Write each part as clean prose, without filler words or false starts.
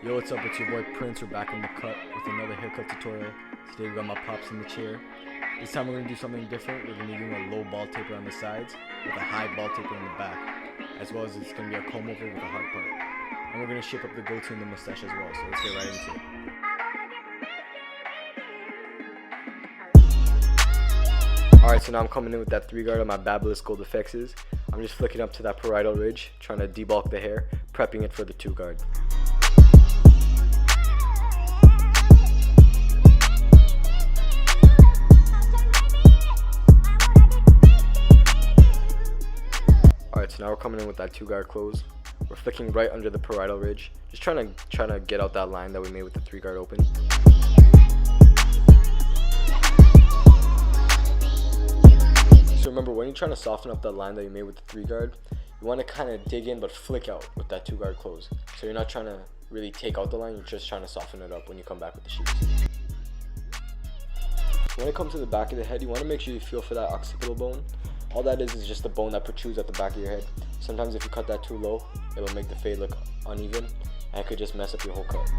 Yo, what's up? It's your boy Prince. We're back in the cut with another haircut tutorial. Today we got my pops in the chair. This time we're going to do something different. We're going to be doing a low ball taper on the sides with a high ball taper in the back, as well as it's going to be a comb over with a hard part. And we're going to shape up the goatee and the mustache as well, so let's get right into it. Alright, so now I'm coming in with that 3 guard on my Babyliss Gold Effects. I'm just flicking up to that parietal ridge, trying to debulk the hair, prepping it for the 2 guard. Alright, so now we're coming in with that 2 guard close. We're flicking right under the parietal ridge, just trying to get out that line that we made with the 3 guard open. So remember, when you're trying to soften up that line that you made with the 3 guard, you want to kind of dig in but flick out with that 2 guard close. So you're not trying to really take out the line, you're just trying to soften it up when you come back with the sheets. When it comes to the back of the head, you want to make sure you feel for that occipital bone. All that is just the bone that protrudes at the back of your head. Sometimes if you cut that too low, it'll make the fade look uneven and it could just mess up your whole cut.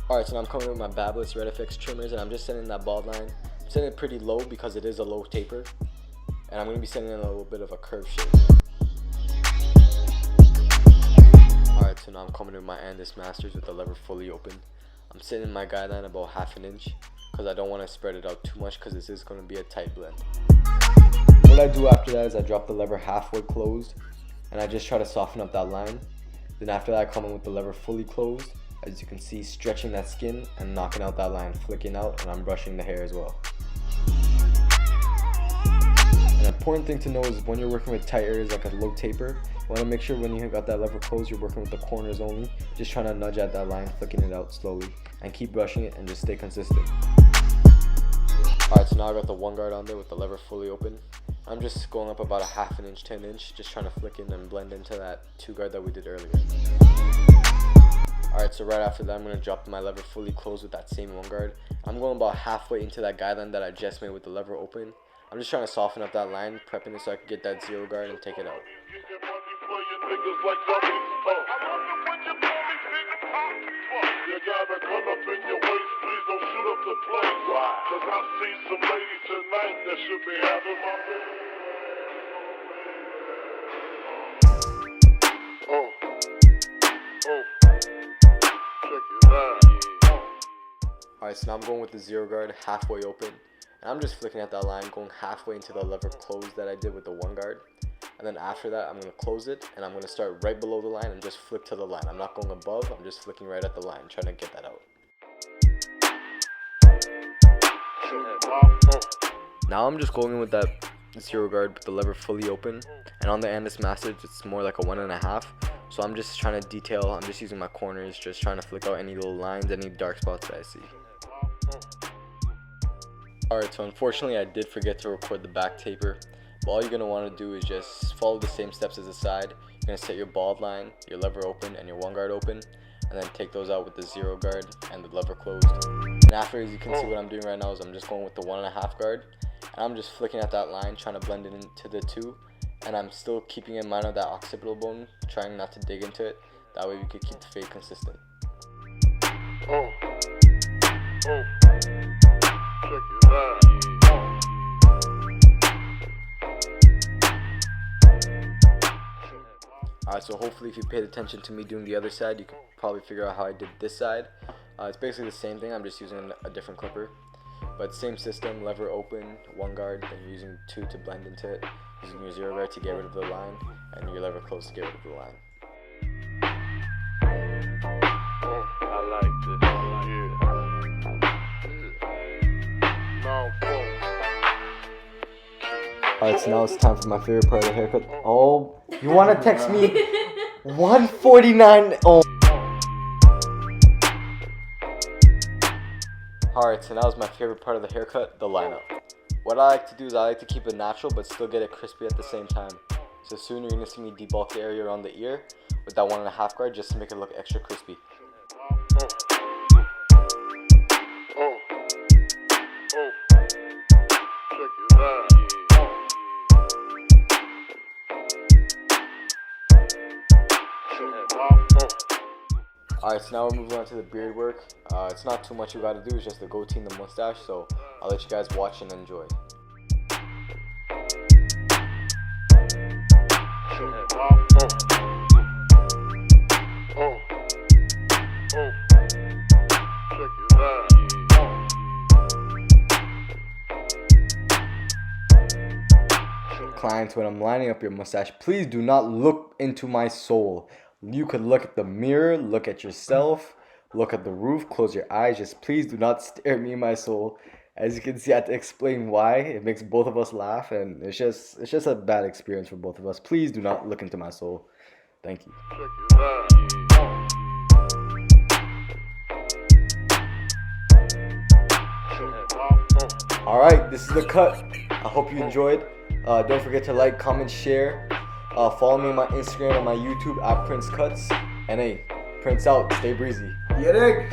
Alright, so now I'm coming with my Babyliss Red FX trimmers and I'm just setting that bald line. I'm setting it pretty low because it is a low taper. And I'm going to be setting in a little bit of a curve shape. Alright, so now I'm coming with my Andis Masters with the lever fully open. I'm setting my guideline about 1/2 inch because I don't want to spread it out too much because this is going to be a tight blend. What I do after that is I drop the lever halfway closed and I just try to soften up that line. Then after that I come in with the lever fully closed, as you can see, stretching that skin and knocking out that line, flicking out, and I'm brushing the hair as well. An important thing to know is when you're working with tight areas like a low taper, you want to make sure when you got that lever closed you're working with the corners only, just trying to nudge at that line, flicking it out slowly, and keep brushing it and just stay consistent. Alright, so now I got the 1 guard on there with the lever fully open. I'm just going up about 1/2 inch, 10 inch, just trying to flick in and blend into that 2 guard that we did earlier. Alright, so right after that I'm going to drop my lever fully closed with that same 1 guard. I'm going about halfway into that guideline that I just made with the lever open. I'm just trying to soften up that line, prepping it so I can get that 0 guard and take it out. Alright, so now I'm going with the 0 guard halfway open. And I'm just flicking at that line, going halfway into the lever close that I did with the 1 guard. And then after that, I'm going to close it, and I'm going to start right below the line and just flick to the line. I'm not going above, I'm just flicking right at the line, trying to get that out. Now I'm just going in with that 0 guard with the lever fully open. And on the Andis Masters, it's more like a 1.5. So I'm just trying to detail, I'm just using my corners, just trying to flick out any little lines, any dark spots that I see. Alright, so unfortunately I did forget to record the back taper. But all you're going to want to do is just follow the same steps as the side. You're going to set your bald line, your lever open, and your 1 guard open. And then take those out with the 0 guard and the lever closed. And after, as you can see, what I'm doing right now is I'm just going with the 1.5 guard. And I'm just flicking at that line, trying to blend it into the 2. And I'm still keeping in mind of that occipital bone, trying not to dig into it. That way we could keep the fade consistent. Check it out. Alright, so hopefully if you paid attention to me doing the other side, you could probably figure out how I did this side. It's basically the same thing, I'm just using a different clipper. But same system, lever open, 1 guard, then you're using 2 to blend into it. Using your 0 guard to get rid of the line, and your lever close to get rid of the line. I like this. Alright, so now it's time for my favorite part of the haircut. Oh, you want to text me 149? Oh. Alright, so now is my favorite part of the haircut, the lineup. What I like to do is I like to keep it natural but still get it crispy at the same time. So soon you're going to see me debulk the area around the ear with that 1.5 guard just to make it look extra crispy. Alright, so now we're moving on to the beard work. It's not too much you gotta do, it's just the goatee and the mustache, so I'll let you guys watch and enjoy. Clients, when I'm lining up your mustache, please do not look into my soul. You could look at the mirror, look at yourself, look at the roof, close your eyes. Just please do not stare at me in my soul. As you can see, I have to explain why. It makes both of us laugh, and it's just a bad experience for both of us. Please do not look into my soul. Thank you. Alright, this is the cut. I hope you enjoyed. Don't forget to like, comment, share. Follow me on my Instagram and my YouTube at princz.cutz. And hey, Prince out. Stay breezy. Yeah,